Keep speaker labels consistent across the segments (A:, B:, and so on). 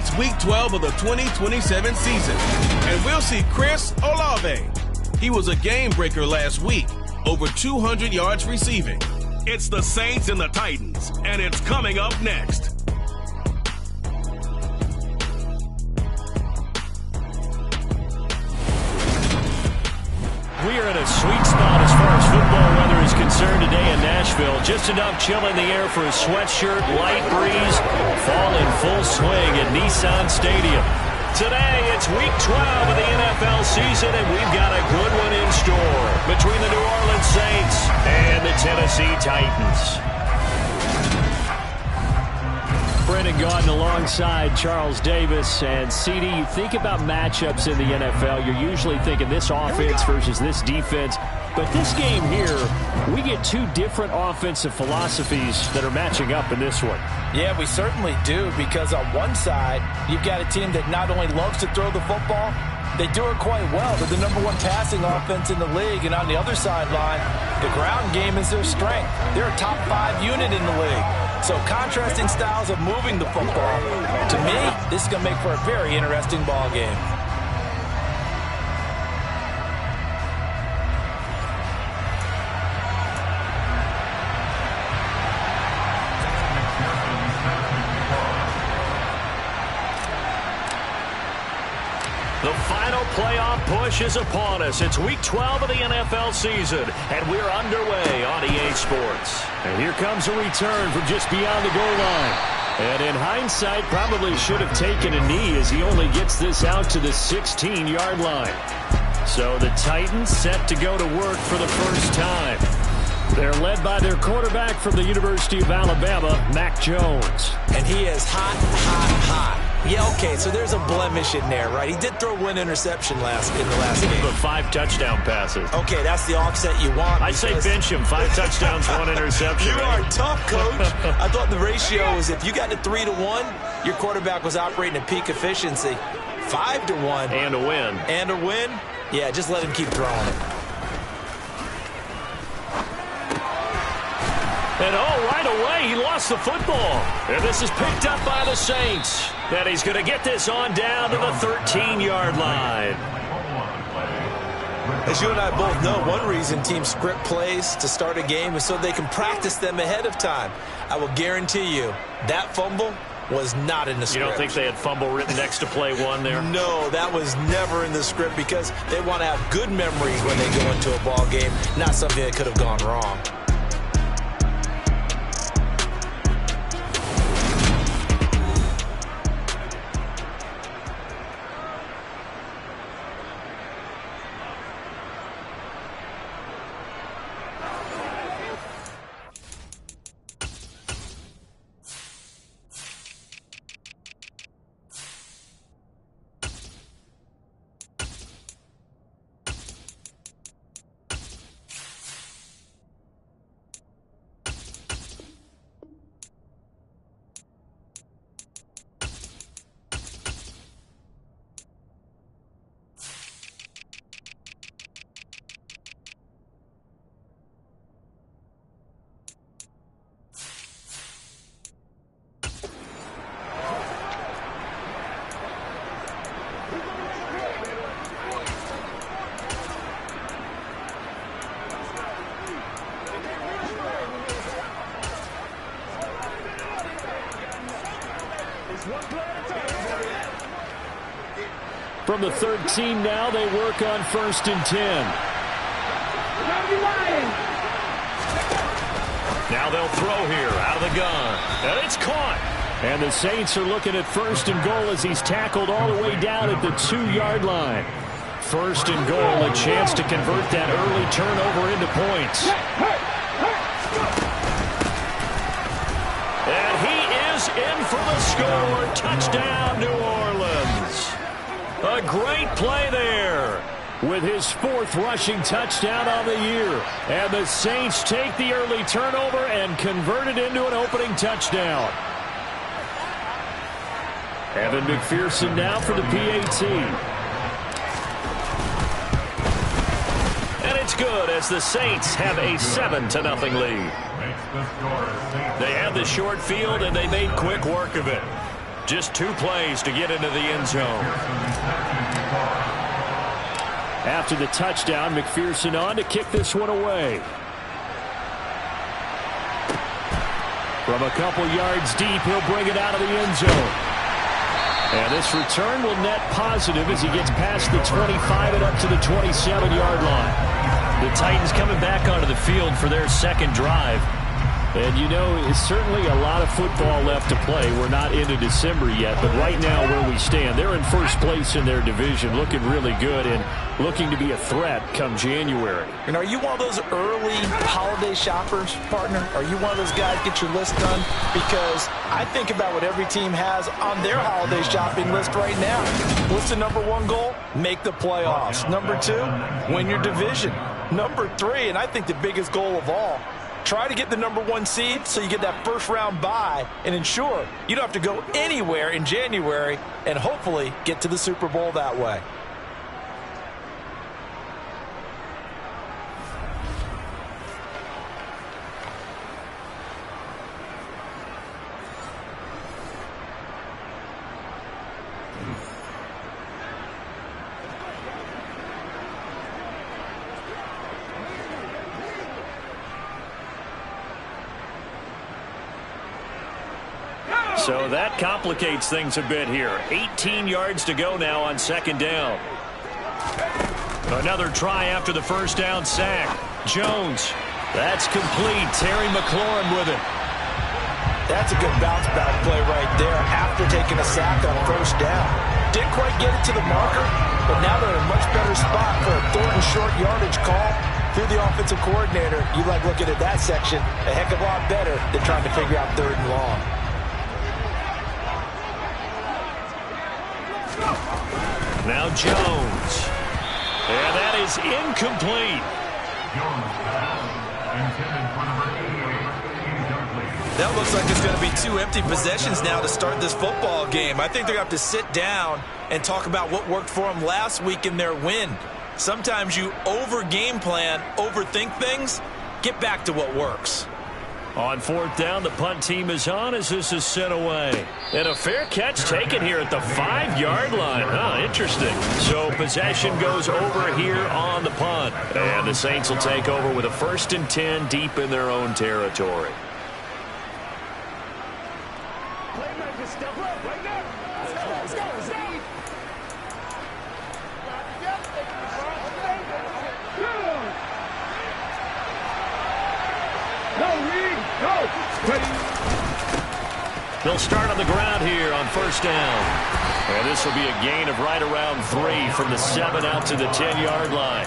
A: It's Week 12 of the 2027 season, and we'll see Chris Olave. He was a game breaker last week, over 200 yards receiving.
B: It's the Saints and the Titans, and it's coming up next.
C: We are in a sweet spot as far as football weather is concerned today in Nashville. Just enough chill in the air for a sweatshirt, light breeze, fall in full swing at Nissan Stadium. Today, it's Week 12 of the NFL season, and we've got a good one in store between the New Orleans Saints and the Tennessee Titans. Brendan Gaudin alongside Charles Davis. And CD, you think about matchups in the NFL, you're usually thinking this offense versus this defense. But this game here, we get two different offensive philosophies that are matching up in this one.
D: Yeah, we certainly do, because on one side, you've got a team that not only loves to throw the football, they do it quite well. They're the #1 passing offense in the league. And on the other sideline, the ground game is their strength. They're a top 5 unit in the league. So contrasting styles of moving the football. To me, this is going to make for a very interesting ball game.
C: The final playoff push is upon us. It's Week 12 of the NFL season, and we're underway on EA Sports. And here comes a return from just beyond the goal line. And in hindsight, probably should have taken a knee as he only gets this out to the 16-yard line. So the Titans set to go to work for the first time. They're led by their quarterback from the University of Alabama, Mac Jones.
D: And he is hot, hot, hot. Yeah, okay, so there's a blemish in there, right? He did throw one interception in the last game.
C: But 5 touchdown passes.
D: Okay, that's the offset you want.
C: I say bench him. 5 touchdowns, 1 interception.
D: You are tough, Coach. I thought the ratio was if you got to 3-1, your quarterback was operating at peak efficiency. 5-1.
C: And a win.
D: And a win? Yeah, just let him keep throwing it.
C: And right away, he lost the football. And this is picked up by the Saints. And he's going to get this on down to the 13-yard line.
D: As you and I both know, one reason teams script plays to start a game is so they can practice them ahead of time. I will guarantee you, that fumble was not in the script.
C: You don't think they had fumble written next to play 1 there?
D: No, that was never in the script, because they want to have good memories when they go into a ball game, not something that could have gone wrong.
C: From the 13 now, they work on 1st and 10. Now they'll throw here out of the gun. And it's caught. And the Saints are looking at 1st and goal as he's tackled all the way down at the 2-yard line. 1st and goal, a chance to convert that early turnover into points. And he is in for the score. Touchdown, New Orleans. A great play there with his 4th rushing touchdown on the year. And the Saints take the early turnover and convert it into an opening touchdown. Evan McPherson now for the PAT. And it's good as the Saints have a 7-0 lead. They had the short field and they made quick work of it. Just 2 plays to get into the end zone. After the touchdown, McPherson on to kick this one away. From a couple yards deep, he'll bring it out of the end zone. And this return will net positive as he gets past the 25 and up to the 27-yard line. The Titans coming back onto the field for their second drive. And, you know, it's certainly a lot of football left to play. We're not into December yet, but right now where we stand, they're in first place in their division, looking really good and looking to be a threat come January.
D: And are you one of those early holiday shoppers, partner? Are you one of those guys get your list done? Because I think about what every team has on their holiday shopping list right now. What's the number 1 goal? Make the playoffs. Number 2, win your division. Number 3, and I think the biggest goal of all, try to get the number 1 seed so you get that first-round bye and ensure you don't have to go anywhere in January and hopefully get to the Super Bowl that way.
C: So that complicates things a bit here. 18 yards to go now on second down. Another try after the first down sack. Jones. That's complete. Terry McLaurin with it.
D: That's a good bounce back play right there after taking a sack on first down. Didn't quite get it to the marker, but now they're in a much better spot for a 3rd and short yardage call. Through the offensive coordinator, you like looking at that section a heck of a lot better than trying to figure out 3rd and long.
C: Now Jones. And that is incomplete.
E: That looks like it's going to be 2 empty possessions now to start this football game. I think they're going to have to sit down and talk about what worked for them last week in their win. Sometimes you over-game plan, overthink things. Get back to what works.
C: On 4th down, the punt team is on as this is sent away. And a fair catch taken here at the 5-yard line. Interesting. So possession goes over here on the punt. And the Saints will take over with a 1st and 10 deep in their own territory. They'll start on the ground here on 1st down. And this will be a gain of right around 3 from the 7 out to the 10-yard line.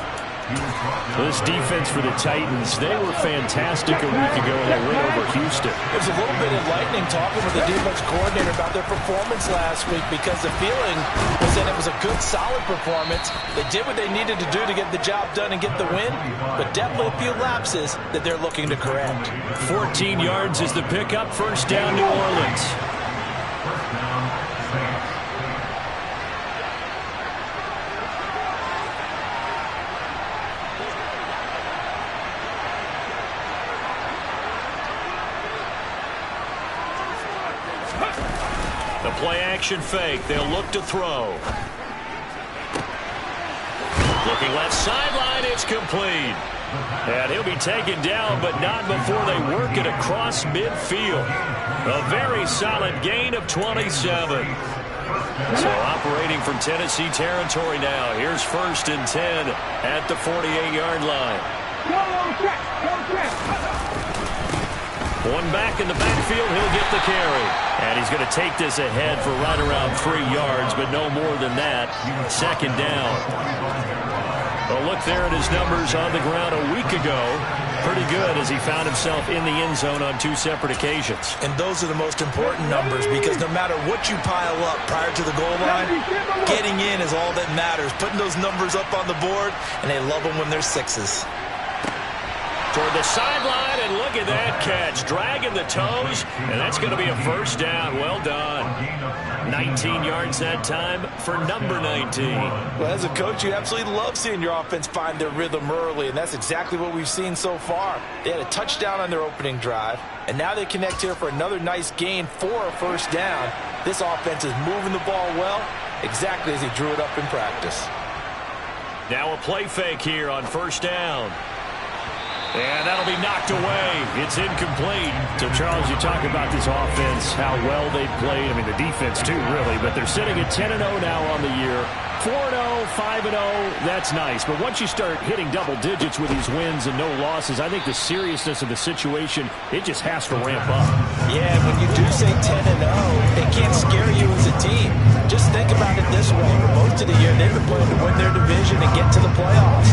C: This defense for the Titans, they were fantastic a week ago in their win over Houston.
D: It was a little bit enlightening talking with the defense coordinator about their performance last week because the feeling was that it was a good, solid performance. They did what they needed to do to get the job done and get the win, but definitely a few lapses that they're looking to correct.
C: 14 yards is the pickup. 1st down, New Orleans. The play-action fake. They'll look to throw. Looking left sideline. It's complete. And he'll be taken down, but not before they work it across midfield. A very solid gain of 27. So operating from Tennessee territory now. Here's 1st and 10 at the 48-yard line. One back in the backfield, he'll get the carry. And he's going to take this ahead for right around 3 yards, but no more than that. 2nd down. Well, look there at his numbers on the ground a week ago. Pretty good as he found himself in the end zone on 2 separate occasions.
E: And those are the most important numbers because no matter what you pile up prior to the goal line, getting in is all that matters. Putting those numbers up on the board, and they love them when they're 6s.
C: Toward the sideline, and look at that catch. Dragging the toes, and that's going to be a 1st down. Well done. 19 yards that time for number 19.
D: Well, as a coach, you absolutely love seeing your offense find their rhythm early, and that's exactly what we've seen so far. They had a touchdown on their opening drive, and now they connect here for another nice gain for a 1st down. This offense is moving the ball well, exactly as he drew it up in practice.
C: Now a play fake here on first down. And that'll be knocked away. It's incomplete. So, Charles, you talk about this offense, how well they've played. I mean, the defense, too, really. But they're sitting at 10-0 now on the year. 4-0, 5-0, that's nice. But once you start hitting double digits with these wins and no losses, I think the seriousness of the situation, it just has to ramp up.
D: Yeah, when you do say 10-0, it can't scare you as a team. Just think about it this way. For most of the year, they've been playing to win their division and get to the playoffs.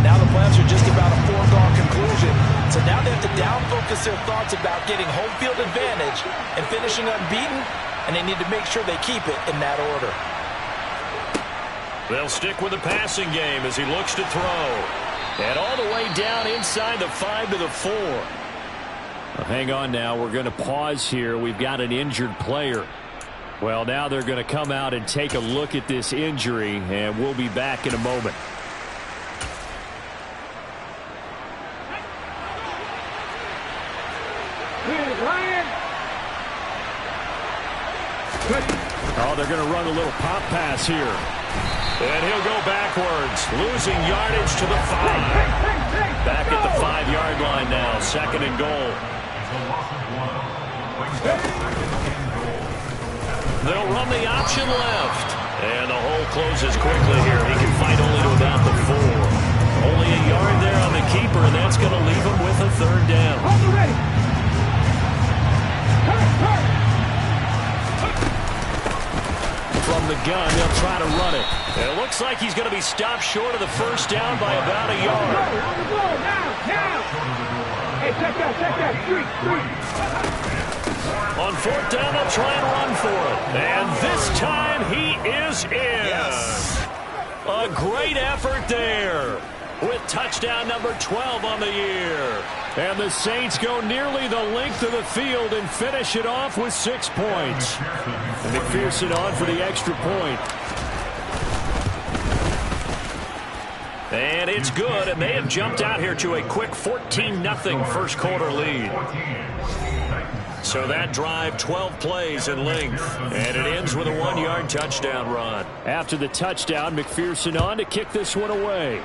D: Now the playoffs are just about a foregone conclusion. So now they have to down-focus their thoughts about getting home field advantage and finishing unbeaten, and they need to make sure they keep it in that order.
C: They'll stick with the passing game as he looks to throw. And all the way down inside the 5 to the 4. Well, hang on now. We're going to pause here. We've got an injured player. Well, now they're going to come out and take a look at this injury, and we'll be back in a moment. Oh, they're going to run a little pop pass here. And he'll go backwards, losing yardage to the 5. Back at the 5-yard line now, 2nd and goal. They'll run the option left. And the hole closes quickly here. He can fight only to about the 4. Only a yard there on the keeper, and that's going to leave him with a 3rd down. From the gun, they'll try to run it. It looks like he's going to be stopped short of the 1st down by about a yard.
F: Hey, check that.
C: On 4th down, they'll try and run for it. And this time, he is in.
E: Yes.
C: A great effort there with touchdown number 12 on the year. And the Saints go nearly the length of the field and finish it off with 6 points. And McPherson on for the extra point. And it's good, and they have jumped out here to a quick 14-0 first quarter lead. So that drive, 12 plays in length, and it ends with a 1-yard touchdown run. After the touchdown, McPherson on to kick this one away.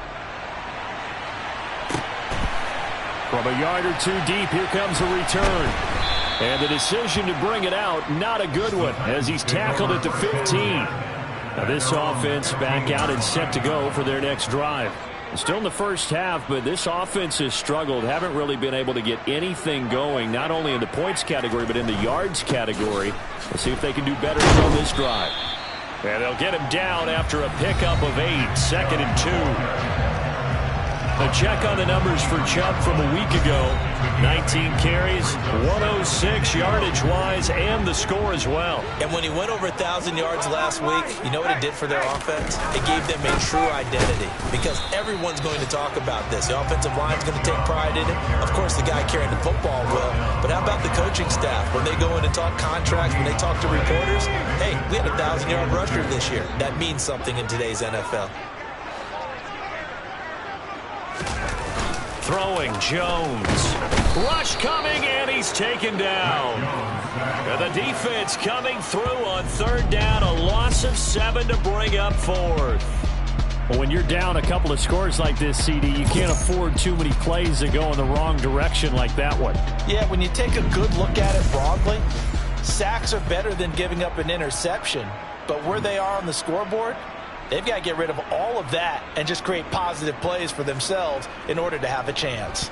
C: From a yard or 2 deep, here comes a return. And the decision to bring it out, not a good one, as he's tackled at the 15. Now this offense back out and set to go for their next drive. Still in the first half, but this offense has struggled. Haven't really been able to get anything going, not only in the points category, but in the yards category. We'll see if they can do better on this drive. And they'll get him down after a pickup of 8, 2nd and 2. A check on the numbers for Chubb from a week ago. 19 carries, 106 yardage-wise, and the score as well.
E: And when he went over 1,000 yards last week, you know what it did for their offense? It gave them a true identity because everyone's going to talk about this. The offensive line's going to take pride in it. Of course, the guy carrying the football will. But how about the coaching staff? When they go in and talk contracts, when they talk to reporters, hey, we had a 1,000-yard rusher this year. That means something in today's NFL.
C: Throwing Jones. Rush coming, and he's taken down. And the defense coming through on 3rd down. A loss of 7 to bring up 4th. Well, when you're down a couple of scores like this, CD, you can't afford too many plays that go in the wrong direction like that one.
D: Yeah, when you take a good look at it broadly, sacks are better than giving up an interception. But where they are on the scoreboard, they've got to get rid of all of that and just create positive plays for themselves in order to have a chance.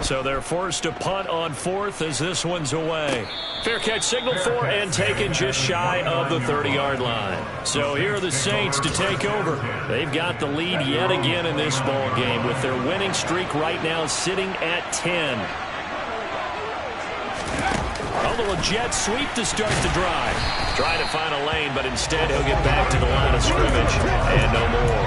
C: So they're forced to punt on 4th as this one's away. Fair catch signaled for and taken just shy of the 30-yard line. So here are the Saints to take over. They've got the lead yet again in this ball game with their winning streak right now sitting at 10. A little jet sweep to start the drive. Trying to find a lane, but instead he'll get back to the line of scrimmage and no more.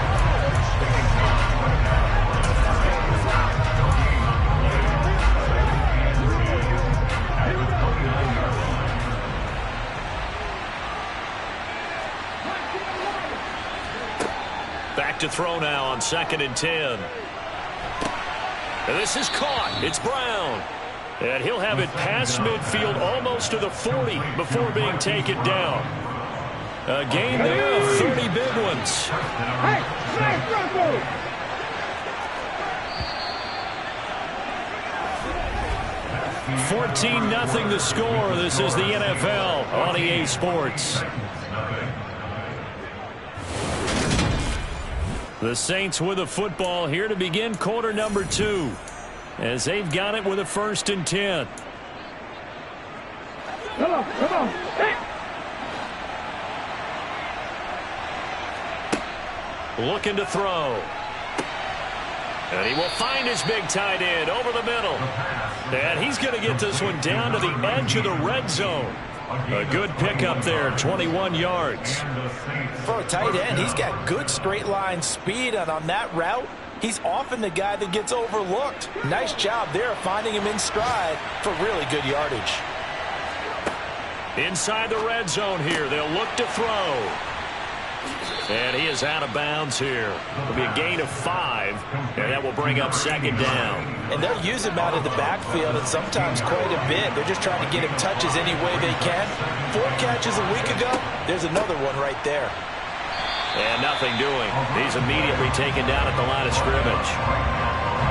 C: Back to throw now on 2nd and 10. And this is caught. It's Brown. And he'll have it past midfield almost to the 40 before being taken down. A gain there of 30 big ones.
F: Hey, nice run,
C: 14-0 the score. This is the NFL on EA Sports. The Saints with a football here to begin quarter number 2. As they've got it with a 1st and 10.
F: Come on, come on. Hey.
C: Looking to throw. And he will find his big tight end over the middle. And he's going to get this one down to the edge of the red zone. A good pickup there, 21 yards.
D: For a tight end, he's got good straight line speed, and on that route, he's often the guy that gets overlooked. Nice job there finding him in stride for really good yardage.
C: Inside the red zone here, they'll look to throw. And he is out of bounds here. It'll be a gain of 5, and that will bring up 2nd down.
D: And they'll use him out of the backfield, and sometimes quite a bit. They're just trying to get him touches any way they can. 4 catches a week ago, there's another one right there.
C: And nothing doing. He's immediately taken down at the line of scrimmage.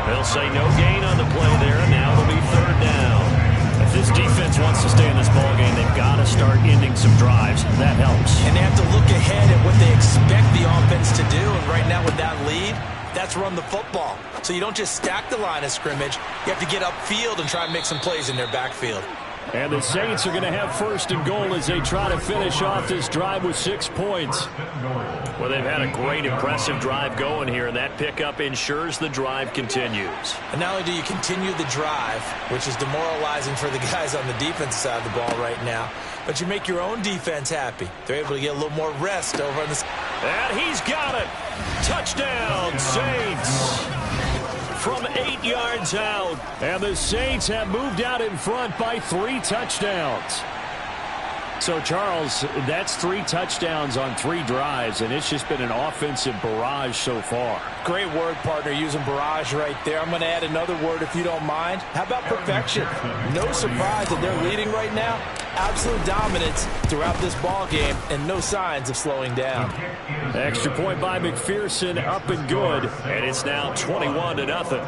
C: They'll say no gain on the play there, and now it'll be 3rd down. If this defense wants to stay in this ballgame, they've got to start ending some drives. That helps.
D: And they have to look ahead at what they expect the offense to do. And right now with that lead, that's run the football. So you don't just stack the line of scrimmage. You have to get upfield and try and make some plays in their backfield.
C: And the Saints are going to have 1st and goal as they try to finish off this drive with 6 points. Well, they've had a great, impressive drive going here, and that pickup ensures the drive continues.
D: And not only do you continue the drive, which is demoralizing for the guys on the defensive side of the ball right now, but you make your own defense happy. They're able to get a little more rest over on this.
C: And he's got it. Touchdown, Saints. From 8 yards out. And the Saints have moved out in front by 3 touchdowns. So, Charles, that's 3 touchdowns on 3 drives, and it's just been an offensive barrage so far.
D: Great word, partner, using barrage right there. I'm going to add another word if you don't mind. How about perfection? No surprise that they're leading right now. Absolute dominance throughout this ball game, and no signs of slowing down.
C: Extra point by McPherson, up and good, and it's now 21-0.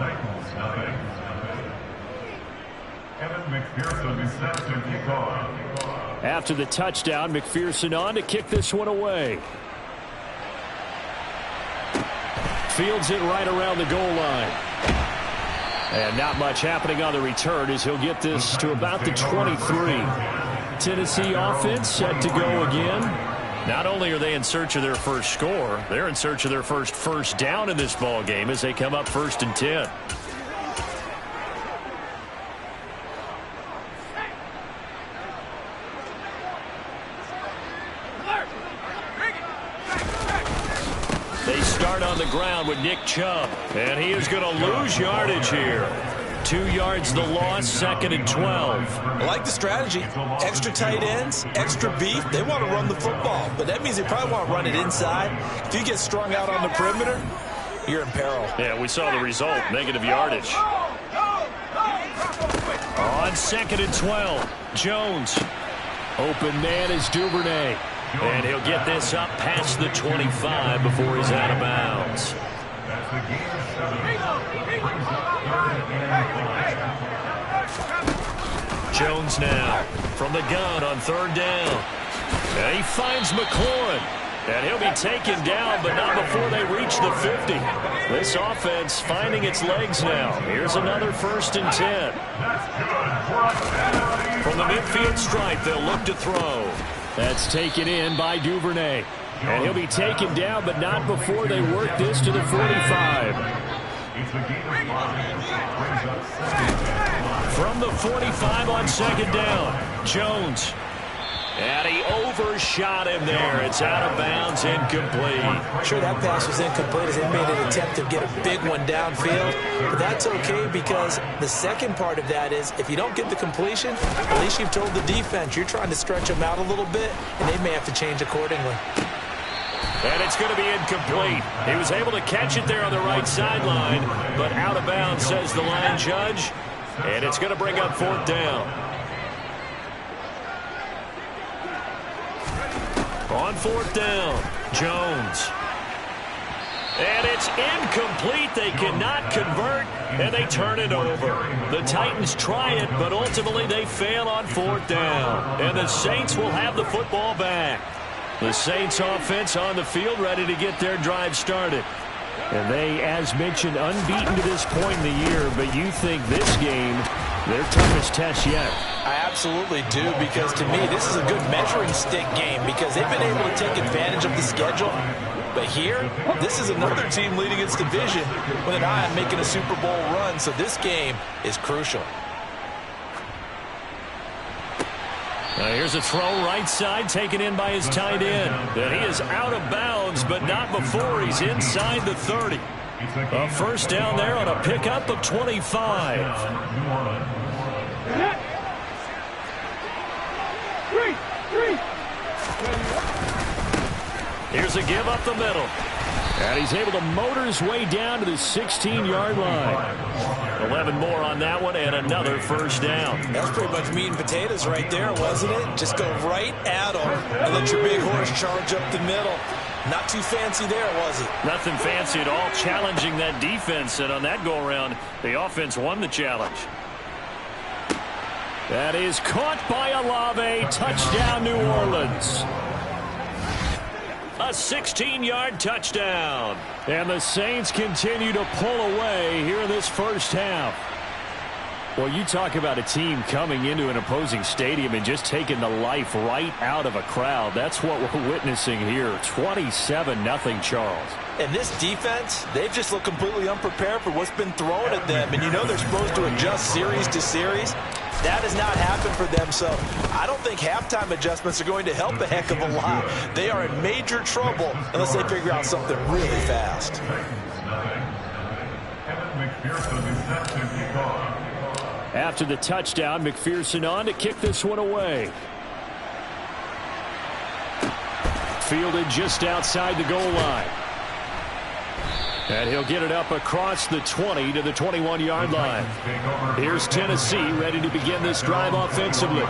C: After the touchdown, McPherson on to kick this one away. Fields it right around the goal line. And not much happening on the return as he'll get this to about the 23. Tennessee offense set to go again. Not only are they in search of their first score, they're in search of their first down in this ball game as they come up 1st and 10. They start on the ground with Nick Chubb, and he is going to lose yardage here. 2 yards the loss, 2nd and 12.
D: I like the strategy. Extra tight ends, extra beef. They want to run the football, but that means they probably want to run it inside. If you get strung out on the perimeter, you're in peril.
C: Yeah, we saw the result, negative yardage. On 2nd and 12, Jones. Open man is Duvernay. And he'll get this up past the 25 before he's out of bounds. Jones now from the gun on 3rd down. And he finds McLaurin. And he'll be taken down, but not before they reach the 50. This offense finding its legs now. Here's another 1st and 10. From the midfield stripe, they'll look to throw. That's taken in by Duvernay. And he'll be taken down, but not before they work this to the 45. From the 45 on 2nd down, Jones. And he overshot him there. It's out of bounds, incomplete.
D: Sure, that pass was incomplete as they made an attempt to get a big one downfield. But that's okay because the second part of that is if you don't get the completion, at least you've told the defense you're trying to stretch them out a little bit, and they may have to change accordingly.
C: And it's going to be incomplete. He was able to catch it there on the right sideline, but out of bounds, says the line judge. And it's going to bring up 4th down. On 4th down, Jones. And it's incomplete. They cannot convert, and they turn it over. The Titans try it, but ultimately they fail on 4th down. And the Saints will have the football back. The Saints offense on the field ready to get their drive started. And they, as mentioned, unbeaten to this point in the year, but you think this game, their toughest test yet?
D: I absolutely do, because to me, this is a good measuring stick game because they've been able to take advantage of the schedule. But here, this is another team leading its division with an eye on making a Super Bowl run, so this game is crucial.
C: Now here's a throw right side taken in by his tight end. And he is out of bounds, but not before he's inside the 30. A 1st down there on a pickup of 25. Here's a give up the middle. And he's able to motor his way down to the 16-yard line. 11 more on that one and another 1st down.
D: That was pretty much meat and potatoes right there, wasn't it? Just go right at him and let your big horse charge up the middle. Not too fancy there, was it?
C: Nothing fancy at all, challenging that defense. And on that go-around, the offense won the challenge. That is caught by Olave. Touchdown, New Orleans. A 16-yard touchdown. And the Saints continue to pull away here in this 1st half. Well, you talk about a team coming into an opposing stadium and just taking the life right out of a crowd. That's what we're witnessing here. 27-0 Charles.
D: And this defense, they've just looked completely unprepared for what's been thrown at them. And you know they're supposed to adjust series to series. That has not happened for them, so I don't think halftime adjustments are going to help a heck of a lot. They are in major trouble unless they figure out something really fast.
C: After the touchdown, McPherson on to kick this one away. Fielded just outside the goal line. And he'll get it up across the 20 to the 21-yard line. Here's Tennessee ready to begin this drive offensively.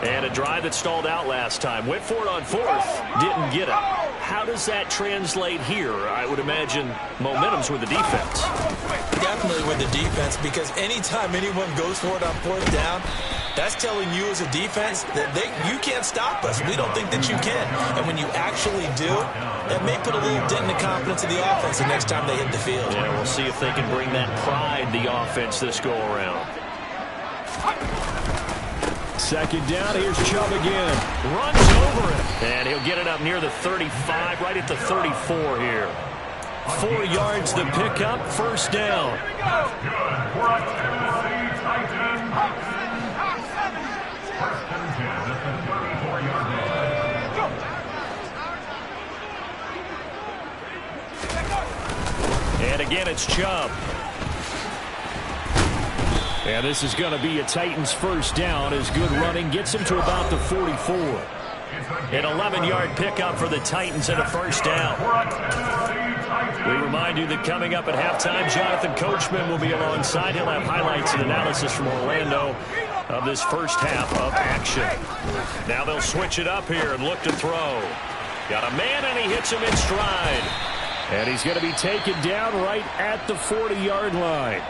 C: And a drive that stalled out last time. Went for it on 4th, didn't get it. How does that translate here? I would imagine momentum's with the defense.
D: Definitely with the defense, because anytime anyone goes for it on 4th down, that's telling you as a defense that you can't stop us. We don't think that you can. And when you actually do, that may put a little dent in the confidence of the offense the next time they hit the field.
C: Yeah, we'll see if they can bring that pride, the offense, this go-around. 2nd down, here's Chubb again. Runs over it. And he'll get it up near the 35, right at the 34 here. 4 yards the pickup, 1st down. And again, it's Chubb. And this is going to be a Titans 1st down as good running gets him to about the 44. An 11-yard pickup for the Titans and a 1st down. We remind you that coming up at halftime, Jonathan Coachman will be alongside. He'll have highlights and analysis from Orlando of this 1st half of action. Now they'll switch it up here and look to throw. Got a man, and he hits him in stride. And he's going to be taken down right at the 40-yard line.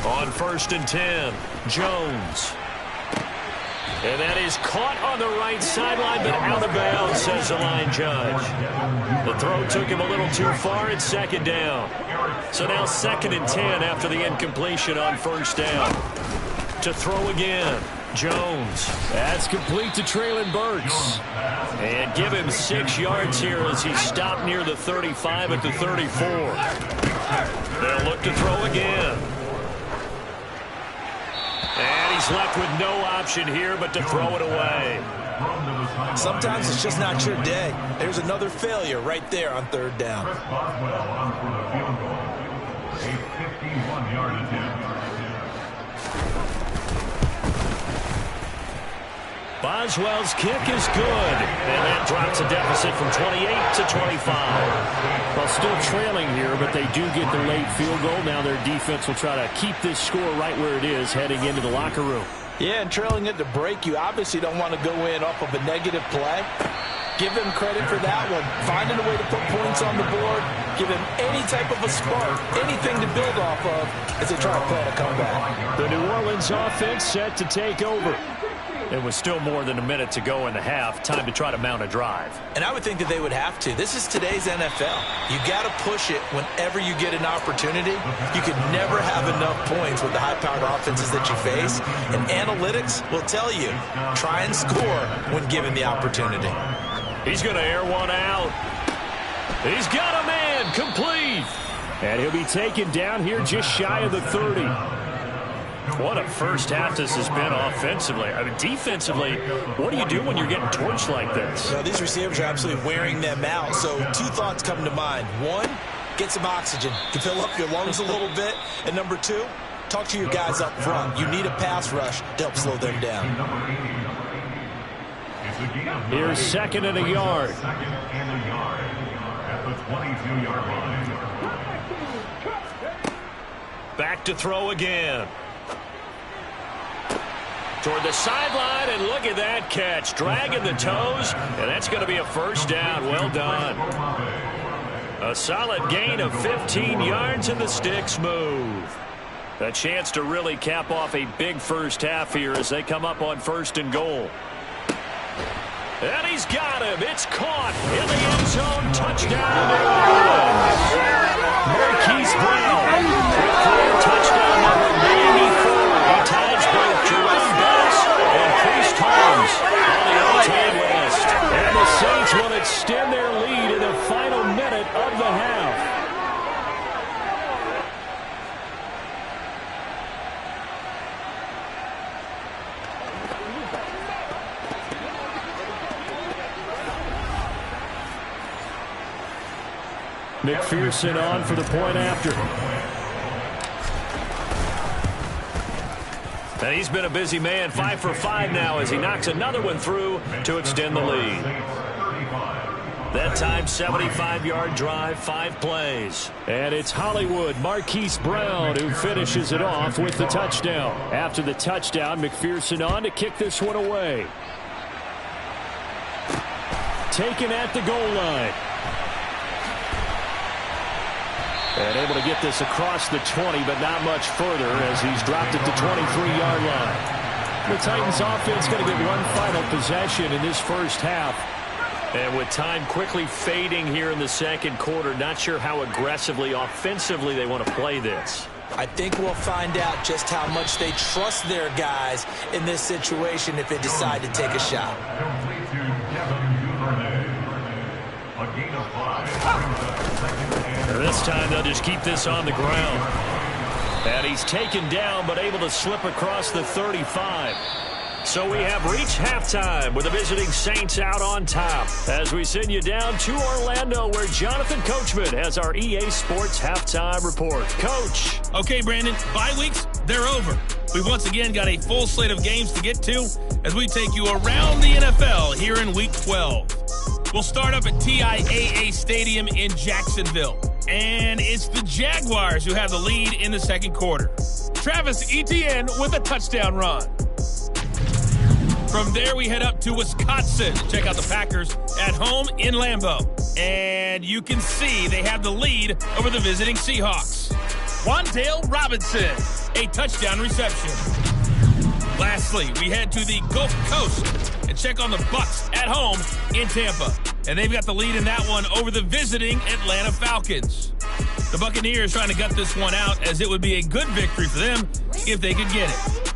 C: On 1st and 10, Jones. And that is caught on the right sideline, but out of bounds, says the line judge. The throw took him a little too far. It's 2nd down. So now 2nd and 10 after the incompletion on 1st down. To throw again, Jones. That's complete to Traylon Burks. And give him 6 yards here as he stopped near the 35 at the 34. They'll look to throw again. And he's left with no option here but to throw it away.
D: Sometimes it's just not your day. There's another failure right there on 3rd down.
C: Boswell's kick is good, and that drops a deficit from 28 to 25.
G: Well, still trailing here, but they do get the late field goal. Now their defense will try to keep this score right where it is heading into the locker room.
D: Yeah, and trailing at the break, you obviously don't want to go in off of a negative play. Give them credit for that one. Finding a way to put points on the board. Give them any type of a spark, anything to build off of as they try to plan a comeback.
C: The New Orleans offense set to take over. It was still more than a minute to go in the half. Time to try to mount a drive.
E: And I would think that they would have to. This is today's NFL. You got to push it whenever you get an opportunity. You could never have enough points with the high-powered offenses that you face. And analytics will tell you, try and score when given the opportunity.
C: He's going to air one out. He's got a man complete.
G: And he'll be taken down here just shy of the 30.
C: What a first half this has been offensively. I mean, defensively, what do you do when you're getting torched like this?
E: You know, these receivers are absolutely wearing them out. So two thoughts come to mind. One, get some oxygen to fill up your lungs a little bit. And number two, talk to your guys up front. You need a pass rush to help slow them down.
G: Here's second and a yard.
C: Back to throw again. Toward the sideline, and look at that catch. Dragging the toes, and that's going to be a first down. Well done. A solid gain of 15 yards, and the sticks move. A chance to really cap off a big first half here as they come up on 1st and goal. And he's got him. It's caught in the end zone. Touchdown, New Orleans. Marquise Brown with career touchdown number 94. He ties both Jerome Bettis and Priest Holmes on the all-time list.
G: And the Saints will extend their lead in the final minute of the half. McPherson on for the point after.
C: And he's been a busy man, 5 for 5 now as he knocks another one through to extend the lead. That time, 75-yard drive, 5 plays.
G: And it's Hollywood, Marquise Brown, who finishes it off with the touchdown. After the touchdown, McPherson on to kick this one away. Taken at the goal line. And able to get this across the 20, but not much further as he's dropped it to 23-yard line. The Titans offense going to get one final possession in this first half.
C: And with time quickly fading here in the second quarter, not sure how aggressively, offensively they want to play this.
E: I think we'll find out just how much they trust their guys in this situation if they decide to take a shot.
C: This time they'll just keep this on the ground. And he's taken down but able to slip across the 35. So we have reached halftime with the visiting Saints out on top as we send you down to Orlando where Jonathan Coachman has our EA Sports halftime report. Coach.
A: Okay, Brandon, bye weeks, they're over. We've once again got a full slate of games to get to as we take you around the NFL here in Week 12. We'll start up at TIAA Stadium in Jacksonville. And it's the Jaguars who have the lead in the second quarter. Travis Etienne with a touchdown run. From there, we head up to Wisconsin. Check out the Packers at home in Lambeau. And you can see they have the lead over the visiting Seahawks. Wan'Dale Robinson, a touchdown reception. Lastly, we head to the Gulf Coast and check on the Bucs at home in Tampa. And they've got the lead in that one over the visiting Atlanta Falcons. The Buccaneers trying to gut this one out as it would be a good victory for them if they could get it.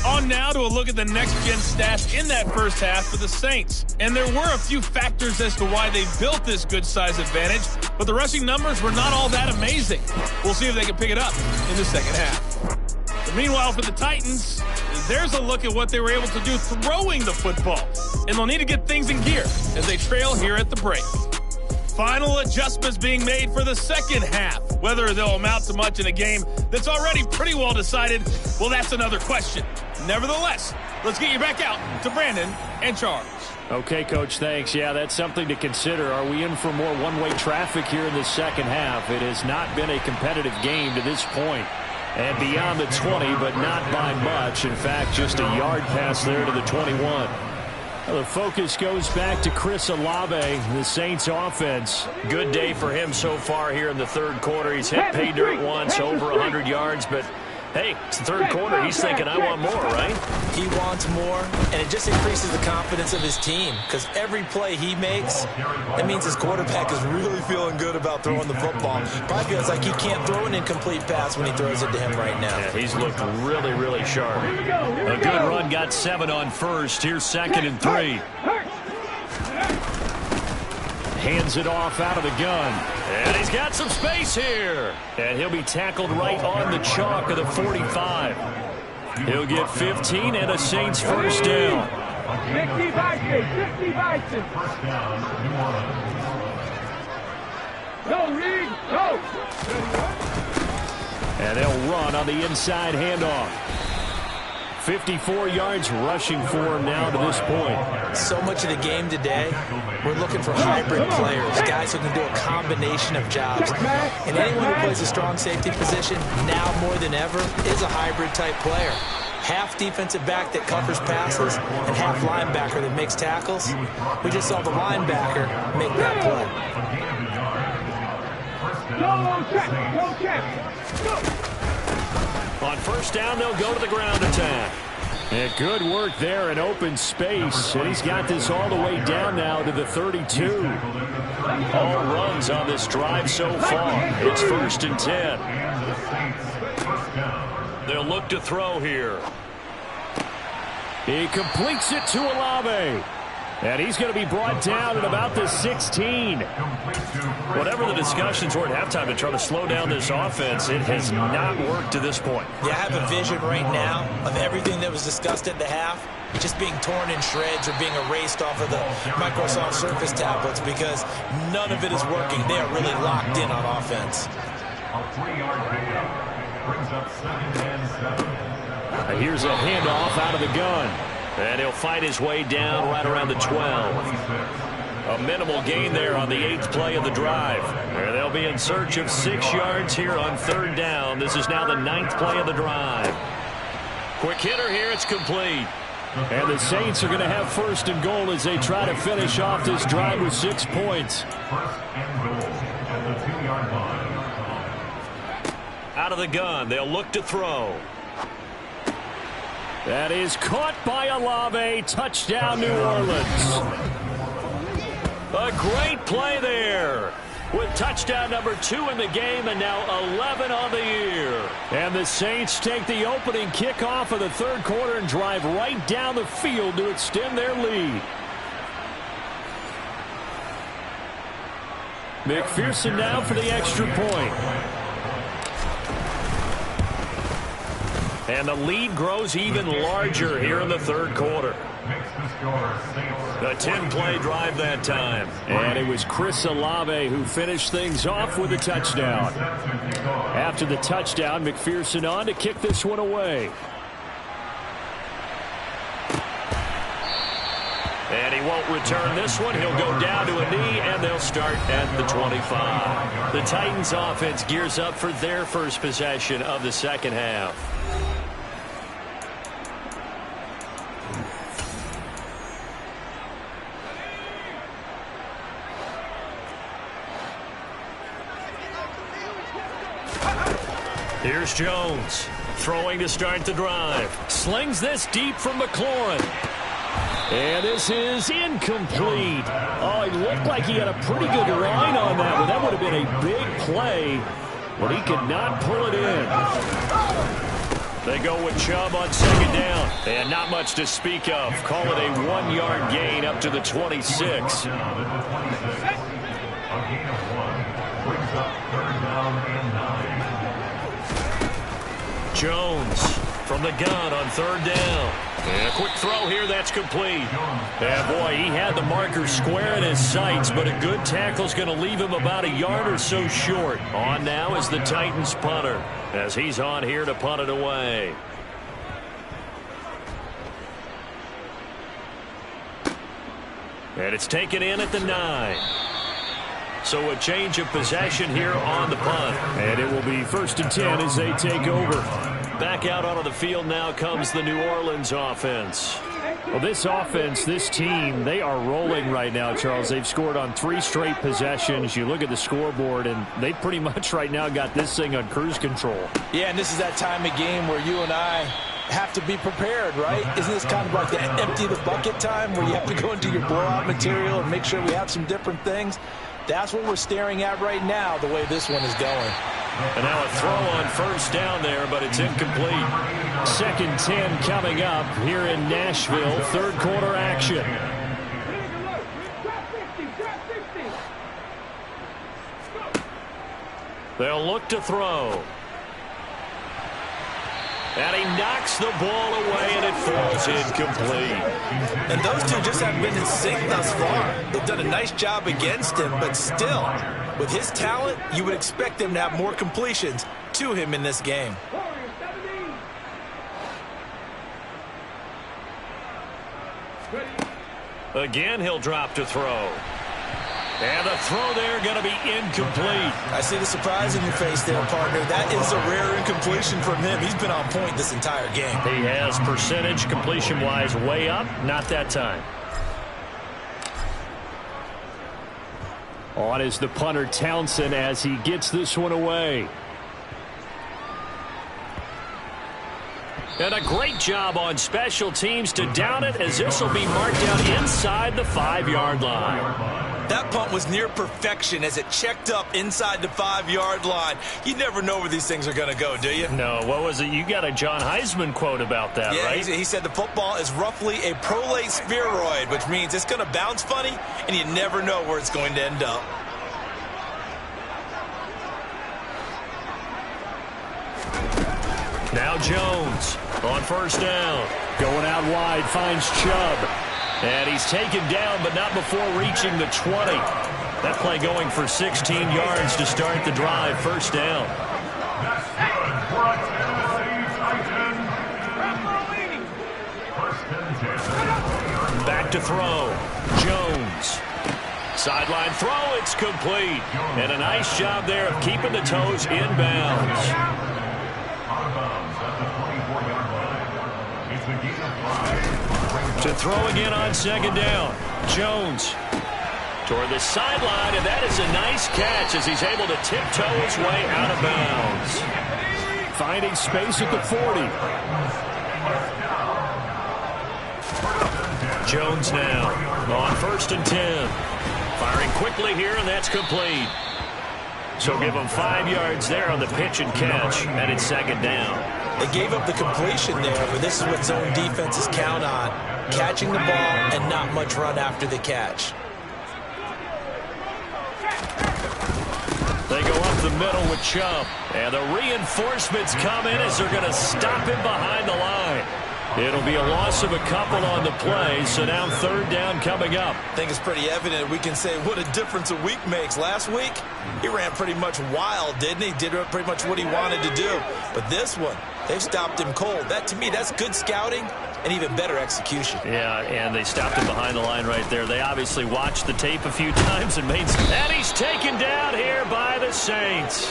A: On now to a look at the next-gen stats in that first half for the Saints. And there were a few factors as to why they built this good size advantage, but the rushing numbers were not all that amazing. We'll see if they can pick it up in the second half. But meanwhile, for the Titans, there's a look at what they were able to do throwing the football. And they'll need to get things in gear as they trail here at the break. Final adjustments being made for the second half. Whether they'll amount to much in a game that's already pretty well decided, well, that's another question. Nevertheless, let's get you back out to Brandon and Charles.
G: Okay, Coach, thanks. Yeah, that's something to consider. Are we in for more one-way traffic here in the second half? It has not been a competitive game to this point. And beyond the 20, but not by much. In fact, just a yard pass there to the 21. Well, the focus goes back to Chris Olave, the Saints offense.
C: Good day for him so far here in the third quarter. He's hit pay dirt once, over 100 yards, but hey, it's the third quarter. He's thinking, I want more, right?
E: He wants more, and it just increases the confidence of his team because every play he makes, that means his quarterback is really feeling good about throwing the football. Probably feels like he can't throw an incomplete pass when he throws it to him right now.
C: Yeah, he's looked really, really sharp.
G: A good run, got 7 on first. Here's 2nd and 3. Hands it off out of the gun.
C: And he's got some space here.
G: And he'll be tackled right on the chalk of the 45. He'll get 15 and a Saints first down.
F: 50 Bison. Go, Reed, go.
G: And they'll run on the inside handoff. 54 yards rushing for him now to this point.
E: So much of the game today, we're looking for hybrid players, guys who can do a combination of jobs. And anyone who plays a strong safety position, now more than ever, is a hybrid-type player. Half defensive back that covers passes and half linebacker that makes tackles. We just saw the linebacker make that play.
F: Go, check. Go.
G: On first down, they'll go to the ground attack. And good work there in open space. And he's got this all the way down now to the 32. All runs on this drive so far. It's 1st and 10.
C: They'll look to throw here.
G: He completes it to Olave. And he's going to be brought down at about the 16.
C: Whatever the discussions were at halftime to try to slow down this offense, it has not worked to this point.
E: Yeah, I have a vision right now of everything that was discussed at the half just being torn in shreds or being erased off of the Microsoft Surface tablets because none of it is working. They are really locked in on offense.
G: Here's a handoff out of the gun.
C: And he'll fight his way down right around the 12. A minimal gain there on the 8th play of the drive. And they'll be in search of 6 yards here on 3rd down. This is now the 9th play of the drive. Quick hitter here. It's complete.
G: And the Saints are going to have 1st and goal as they try to finish off this drive with 6 points.
C: Out of the gun. They'll look to throw.
G: That is caught by Olave. Touchdown, New Orleans.
C: A great play there. With touchdown number 2 in the game and now 11 on the year.
G: And the Saints take the opening kickoff of the 3rd quarter and drive right down the field to extend their lead. McPherson now for the extra point.
C: And the lead grows even larger here in the 3rd quarter. A 10-play drive that time.
G: And it was Chris Olave who finished things off with a touchdown. After the touchdown, McPherson on to kick this one away.
C: And he won't return this one. He'll go down to a knee, and they'll start at the 25.
G: The Titans offense gears up for their first possession of the second half.
C: Here's Jones, throwing to start the drive.
G: Slings this deep from McLaurin. And this is incomplete. Oh, it looked like he had a pretty good line on that one. That would have been a big play, but he could not pull it in.
C: They go with Chubb on 2nd down. And not much to speak of. Call it a 1-yard gain up to the 26. Jones from the gun on 3rd down. And a quick throw here, that's complete.
G: Yeah, boy, he had the marker square in his sights, but a good tackle's going to leave him about a yard or so short.
C: On now is the Titans punter, as he's on here to punt it away. And it's taken in at the 9. So a change of possession here on the punt.
G: And it will be 1st and 10 as they take over.
C: Back out onto the field now comes the New Orleans offense.
G: Well, this offense, this team, they are rolling right now, Charles. They've scored on 3 straight possessions. You look at the scoreboard, and they pretty much right now got this thing on cruise control.
D: Yeah, and this is that time of game where you and I have to be prepared, right? Isn't this kind of like the empty the bucket time where you have to go into your blowout material and make sure we have some different things? That's what we're staring at right now, the way this one is going.
C: And now a throw on 1st down there, but it's incomplete.
G: 2nd 10 coming up here in Nashville. 3rd quarter action.
C: They'll look to throw. And he knocks the ball away, and it falls incomplete.
E: And those two just haven't been in sync thus far. They've done a nice job against him, but still, with his talent, you would expect him to have more completions to him in this game.
C: Again, he'll drop to throw. And the throw there going to be incomplete.
E: I see the surprise in your face there, partner. That is a rare incompletion from him. He's been on point this entire game.
C: He has percentage completion-wise way up. Not that time.
G: On is the punter Townsend as he gets this one away.
C: And a great job on special teams to down it, as this will be marked down inside the 5-yard line.
E: That punt was near perfection as it checked up inside the 5-yard line. You never know where these things are going to go, do you?
C: No, what was it? You got a John Heisman quote about that,
E: yeah,
C: right?
E: He said the football is roughly a prolate spheroid, which means it's going to bounce funny, and you never know where it's going to end up.
C: Now Jones on 1st down.
G: Going out wide, finds Chubb.
C: And he's taken down, but not before reaching the 20. That play going for 16 yards to start the drive. 1st down. Back to throw. Jones. Sideline throw, it's complete. And a nice job there of keeping the toes inbounds. To throw again on 2nd down. Jones toward the sideline, and that is a nice catch as he's able to tiptoe his way out of bounds.
G: Finding space at the 40.
C: Jones now on 1st and 10. Firing quickly here, and that's complete. So give him 5 yards there on the pitch and catch, and it's 2nd down.
E: They gave up the completion there, but this is what zone defenses count on. Catching the ball and not much run after the catch.
C: They go up the middle with Chubb. And the reinforcements come in as they're going to stop him behind the line. It'll be a loss of a couple on the play, so now 3rd down coming up.
E: I think it's pretty evident we can say what a difference a week makes. Last week, he ran pretty much wild, didn't he? Did pretty much what he wanted to do. But this one, they've stopped him cold. That, to me, that's good scouting and even better execution.
C: Yeah, and they stopped him behind the line right there. They obviously watched the tape a few times and made some. And he's taken down here by the Saints.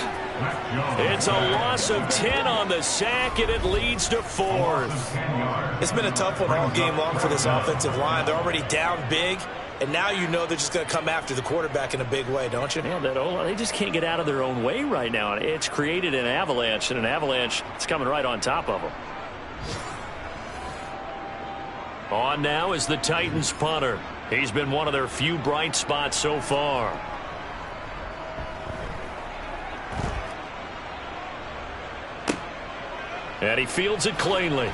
C: It's a loss of 10 on the sack, and it leads to 4th.
E: It's been a tough one all game long for this offensive line. They're already down big, and now you know they're just going to come after the quarterback in a big way, don't you?
C: Yeah, they just can't get out of their own way right now. It's created an avalanche, and an avalanche is coming right on top of them. On now is the Titans punter. He's been one of their few bright spots so far. And he fields it cleanly.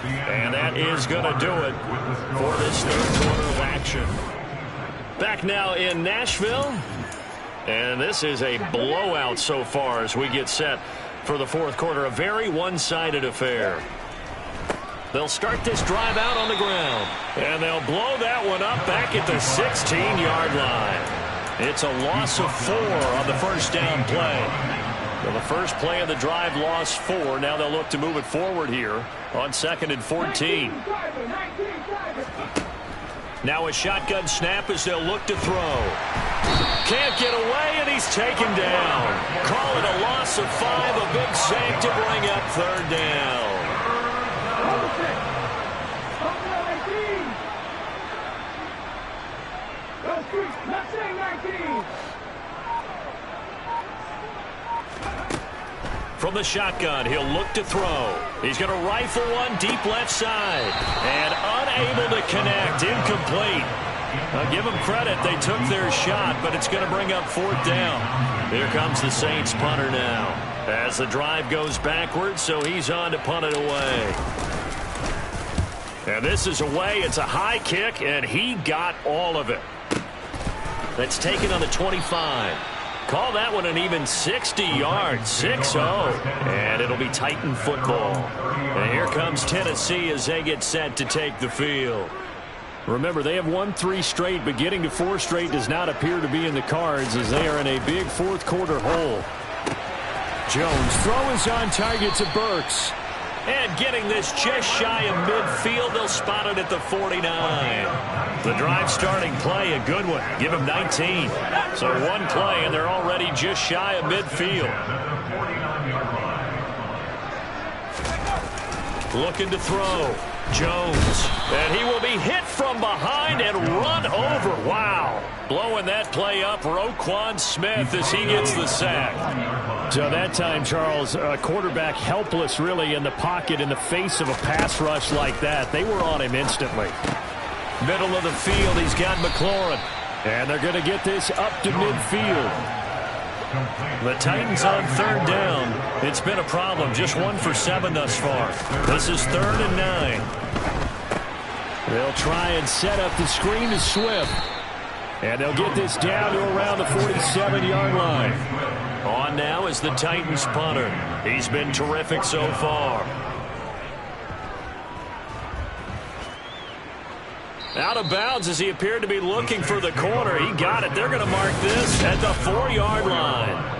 C: And that is going to do it for this 3rd quarter of action. Back now in Nashville. And this is a blowout so far as we get set for the 4th quarter. A very one-sided affair. They'll start this drive out on the ground. And they'll blow that one up back at the 16-yard line. It's a loss of 4 on the 1st down play.
G: Well, the first play of the drive lost 4. Now they'll look to move it forward here on 2nd and 14. Now a shotgun snap as they'll look to throw. Can't get away, and he's taken down. Call it a loss of 5, a big sack to bring up 3rd down. From the shotgun, he'll look to throw. He's going to rifle one deep left side. And unable to connect. Incomplete. I'll give them credit. They took their shot, but it's going to bring up 4th down. Here comes the Saints punter now. As the drive goes backwards, so he's on to punt it away. And this is away. It's a high kick, and he got all of it. That's taken on the 25. Call that one an even 60 yards, 6-0. And it'll be Titan football. And here comes Tennessee as they get set to take the field. Remember, they have won 3 straight, but getting to 4 straight does not appear to be in the cards as they are in a big 4th quarter hole. Jones' throw is on target to Burks. And getting this just shy of midfield, they'll spot it at the 49. The drive starting play, a good one. Give him 19. So 1 play, and they're already just shy of midfield. Looking to throw. Jones. And he will be hit from behind and run over. Wow. Blowing that play up, Roquan Smith as he gets the sack. So that time, Charles, a quarterback helpless really in the pocket in the face of a pass rush like that. They were on him instantly. Middle of the field, he's got McLaurin. And they're going to get this up to midfield. The Titans on 3rd down. It's been a problem. Just 1 for 7 thus far. This is 3rd and 9. They'll try and set up the screen to Swift. And they'll get this down to around the 47-yard line. On now is the Titans punter. He's been terrific so far. Out of bounds as he appeared to be looking for the corner. He got it. They're going to mark this at the 4-yard line.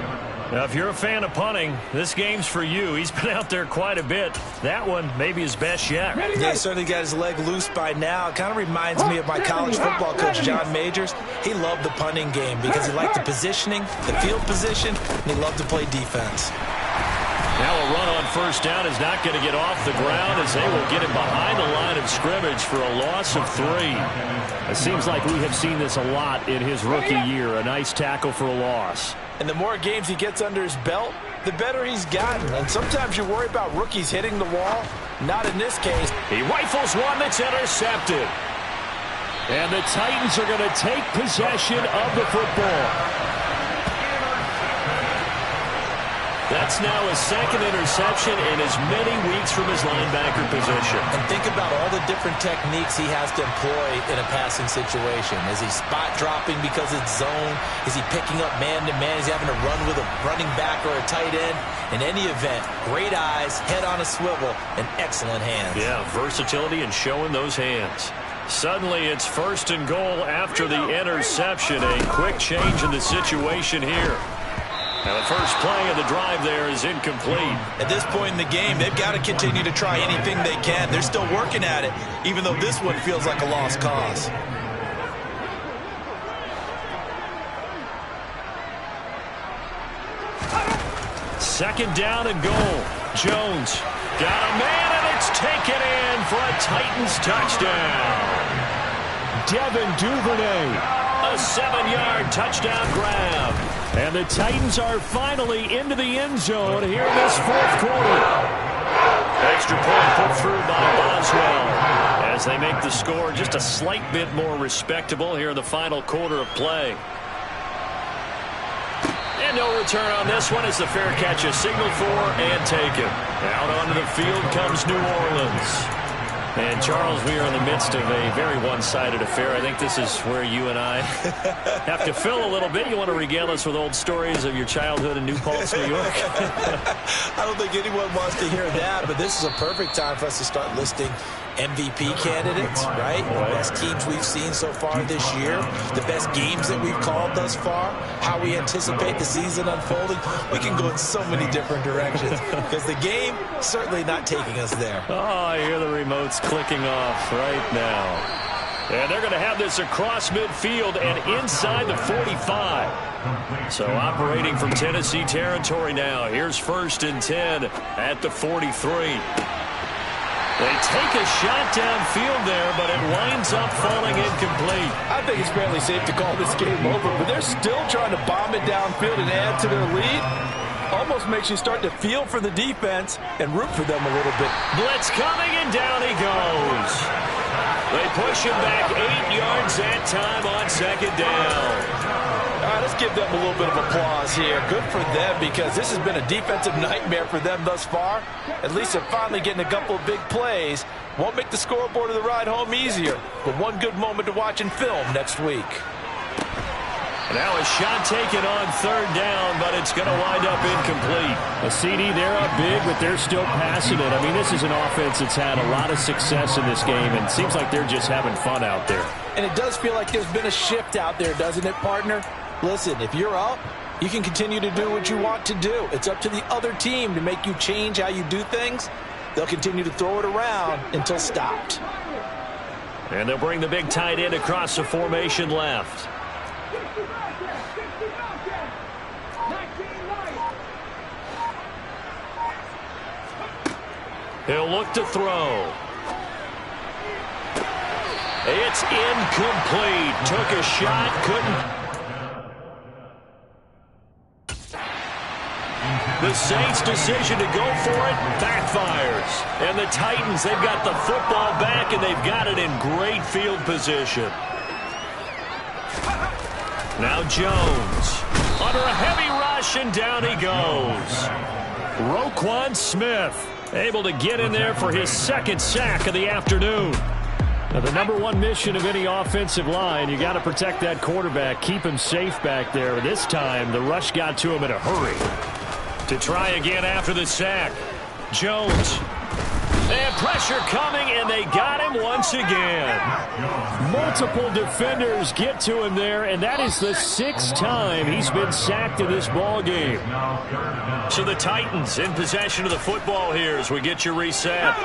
G: Now, if you're a fan of punting, this game's for you. He's been out there quite a bit. That one, maybe his best yet.
E: Yeah, he certainly got his leg loose by now. It kind of reminds me of my college football coach, John Majors. He loved the punting game because he liked the positioning, the field position, and he loved to play defense.
G: Now a run on 1st down is not going to get off the ground as they will get him behind the line of scrimmage for a loss of 3. It seems like we have seen this a lot in his rookie year. A nice tackle for a loss.
D: And the more games he gets under his belt, the better he's gotten. And sometimes you worry about rookies hitting the wall. Not in this case.
G: He rifles one that's intercepted. And the Titans are going to take possession of the football. That's now his 2nd interception in as many weeks from his linebacker position.
E: And think about all the different techniques he has to employ in a passing situation. Is he spot dropping because it's zone? Is he picking up man-to-man? Is he having to run with a running back or a tight end? In any event, great eyes, head on a swivel, and excellent hands.
G: Yeah, versatility and showing those hands. Suddenly it's 1st and goal after the interception. A quick change in the situation here. Now the first play of the drive there is incomplete.
E: At this point in the game, they've got to continue to try anything they can. They're still working at it, even though this one feels like a lost cause.
G: Second down and goal. Jones got a man, and it's taken in for a Titans touchdown. Devin Duvernay, a 7-yard touchdown grab. And the Titans are finally into the end zone here in this 4th quarter. Extra point put through by Boswell as they make the score just a slight bit more respectable here in the final quarter of play. And no return on this one as the fair catch is signaled for and taken. Out onto the field comes New Orleans. And, Charles, we are in the midst of a very one-sided affair. I think this is where you and I have to fill a little bit. You want to regale us with old stories of your childhood in New Paltz, New York?
E: I don't think anyone wants to hear that, but this is a perfect time for us to start listing MVP candidates, right? The best teams we've seen so far this year, the best games that we've called thus far, how we anticipate the season unfolding. We can go in so many different directions because the game certainly not taking us there.
G: Oh, I hear the remotes clicking off right now. And they're going to have this across midfield and inside the 45. So operating from Tennessee territory now. Here's 1st and 10 at the 43. They take a shot downfield there, but it winds up falling incomplete.
D: I think it's fairly safe to call this game over, but they're still trying to bomb it downfield and add to their lead. Almost makes you start to feel for the defense and root for them a little bit.
G: Blitz coming, and down he goes. They push him back 8 yards that time on 2nd down.
D: All right, let's give them a little bit of applause here. Good for them because this has been a defensive nightmare for them thus far. At least they're finally getting a couple of big plays. Won't make the scoreboard of the ride home easier, but one good moment to watch in film next week.
G: Now a shot taken on 3rd down, but it's going to wind up incomplete. A CD, they're up big, but they're still passing it. I mean, this is an offense that's had a lot of success in this game, and it seems like they're just having fun out there.
D: And it does feel like there's been a shift out there, doesn't it, partner? Listen, if you're up, you can continue to do what you want to do. It's up to the other team to make you change how you do things. They'll continue to throw it around until stopped.
G: And they'll bring the big tight end across the formation left. He'll look to throw. It's incomplete. Took a shot, couldn't. The Saints' decision to go for it backfires. And the Titans, they've got the football back, and they've got it in great field position. Now Jones. Under a heavy rush, and down he goes. Roquan Smith able to get in there for his 2nd sack of the afternoon. Now, the #1 mission of any offensive line, you got to protect that quarterback, keep him safe back there. This time, the rush got to him in a hurry. To try again after the sack, Jones. And pressure coming, and they got him once again. Multiple defenders get to him there, and that is the 6th time he's been sacked in this ball game. So the Titans in possession of the football here as we get you reset.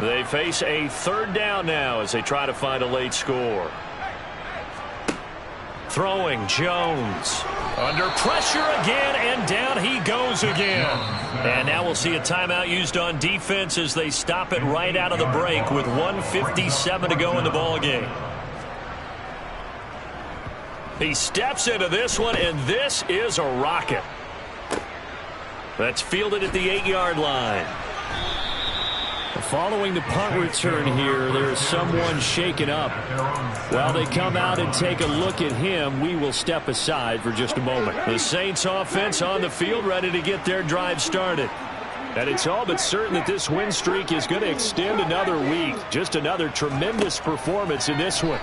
G: They face a 3rd down now as they try to find a late score. Throwing Jones. Under pressure again, and down he goes again. And now we'll see a timeout used on defense as they stop it right out of the break with 1:57 to go in the ball game. He steps into this one, and this is a rocket. That's fielded at the 8-yard line. Following the punt return here, there is someone shaken up. While they come out and take a look at him, we will step aside for just a moment. The Saints offense on the field, ready to get their drive started. And it's all but certain that this win streak is going to extend another week. Just another tremendous performance in this one.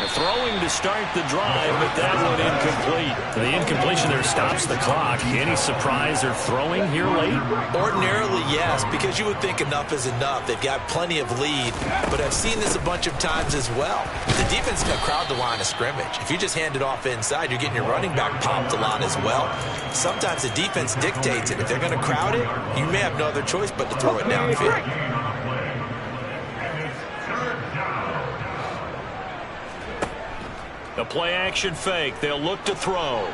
G: Throwing to start the drive, but that one incomplete. The incompletion there stops the clock. Any surprise they're throwing here late?
E: Ordinarily, yes, because you would think enough is enough. They've got plenty of lead, but I've seen this a bunch of times as well. The defense is going to crowd the line of scrimmage. If you just hand it off inside, you're getting your running back popped a lot as well. Sometimes the defense dictates it. If they're going to crowd it, you may have no other choice but to throw it downfield.
G: The play-action fake. They'll look to throw.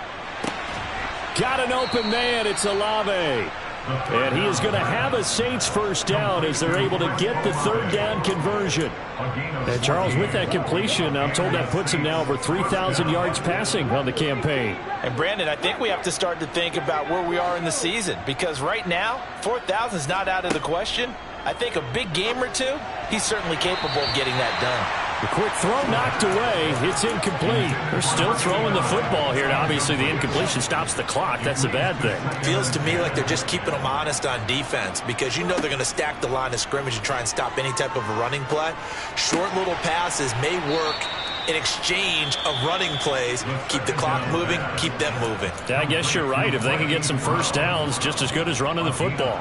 G: Got an open man. It's Olave. And he is going to have a Saints 1st down as they're able to get the 3rd down conversion. And Charles, with that completion, I'm told that puts him now over 3,000 yards passing on the campaign.
D: And Brandon, I think we have to start to think about where we are in the season, because right now, 4,000 is not out of the question. I think a big game or two, he's certainly capable of getting that done.
G: The quick throw knocked away. It's incomplete. They're still throwing the football here. And obviously, the incompletion stops the clock. That's a bad thing.
E: Feels to me like they're just keeping them honest on defense because you know they're going to stack the line of scrimmage and try and stop any type of a running play. Short little passes may work in exchange of running plays. Keep the clock moving, keep them moving.
G: Yeah, I guess you're right. If they can get some 1st downs, just as good as running the football.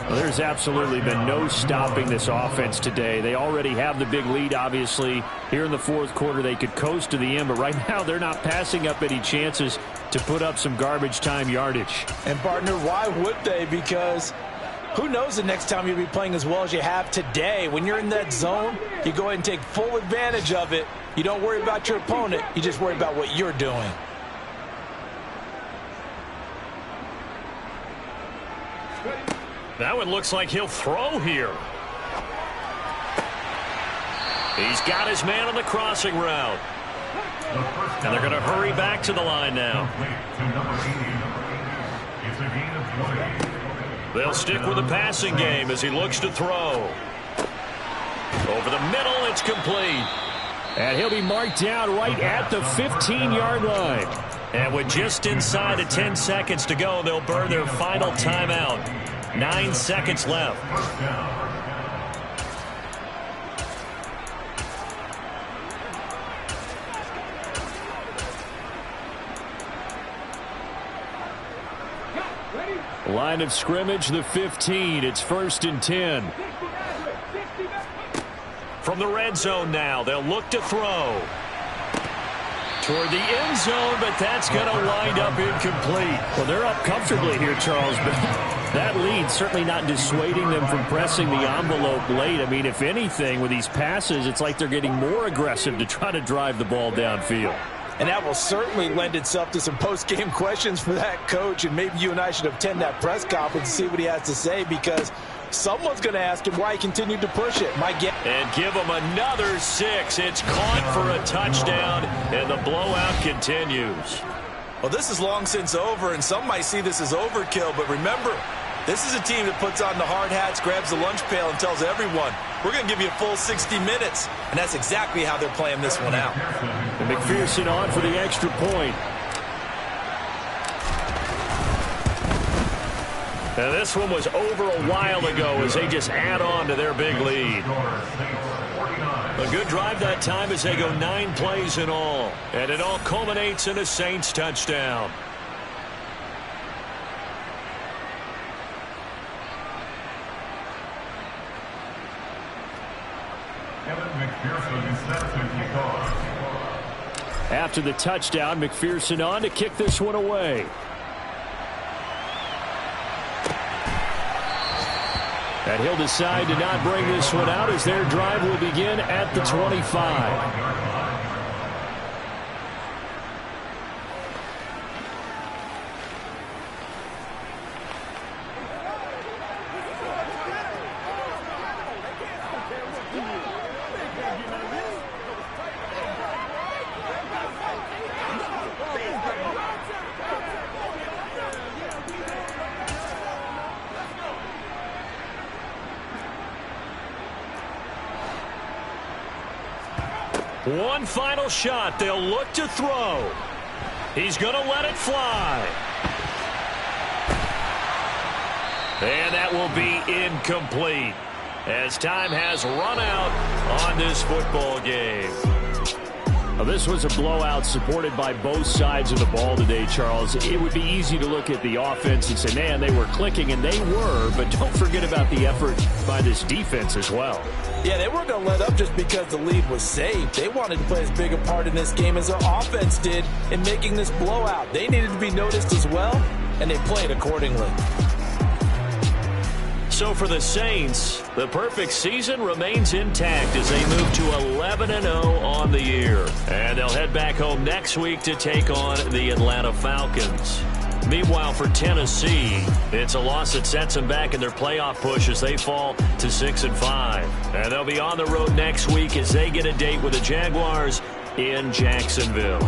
G: Well, there's absolutely been no stopping this offense today. They already have the big lead, obviously. Here in the fourth quarter, they could coast to the end, but right now they're not passing up any chances to put up some garbage time yardage.
D: And, partner, why would they? Because who knows the next time you'll be playing as well as you have today. When you're in that zone, you go ahead and take full advantage of it. You don't worry about your opponent. You just worry about what you're doing.
C: That one looks like he'll throw here. He's got his man on the crossing route. And they're going to hurry back to the line now. They'll stick with the passing game as he looks to throw. Over the middle, it's complete.
G: And he'll be marked down right at the 15-yard line.
C: And with just inside of 10 seconds to go, they'll burn their final timeout. 9 seconds left.
G: Line of scrimmage, the 15. It's 1st and 10.
C: From the red zone now, they'll look to throw. Toward the end zone, but that's going to wind up incomplete.
G: Well, they're up comfortably here, Charles, but that lead certainly not dissuading them from pressing the envelope late. I mean, if anything, with these passes, it's like they're getting more aggressive to try to drive the ball downfield.
D: And that will certainly lend itself to some post-game questions for that coach, and maybe you and I should attend that press conference and see what he has to say, because someone's going to ask him why he continued to push it.
C: And give him another 6. It's caught for a touchdown, and the blowout continues.
E: Well, this is long since over, and some might see this as overkill, but remember, this is a team that puts on the hard hats, grabs the lunch pail, and tells everyone, we're going to give you a full 60 minutes. And that's exactly how they're playing this one out.
G: And McPherson on for the extra point.
C: And this one was over a while ago as they just add on to their big lead. A good drive that time as they go 9 plays in all. And it all culminates in a Saints touchdown.
G: After the touchdown, McPherson on to kick this one away. And he'll decide to not bring this one out as their drive will begin at the 25.
C: One final shot. They'll look to throw. He's going to let it fly. And that will be incomplete as time has run out on this football game.
G: Well, this was a blowout supported by both sides of the ball today, Charles. It would be easy to look at the offense and say, man, they were clicking, and they were, but don't forget about the effort by this defense as well.
D: Yeah, they weren't going to let up just because the lead was saved. They wanted to play as big a part in this game as their offense did in making this blowout. They needed to be noticed as well, and they played accordingly.
C: So for the Saints, the perfect season remains intact as they move to 11-0 on the year. And they'll head back home next week to take on the Atlanta Falcons. Meanwhile, for Tennessee, it's a loss that sets them back in their playoff push as they fall to 6-5. And they'll be on the road next week as they get a date with the Jaguars in Jacksonville.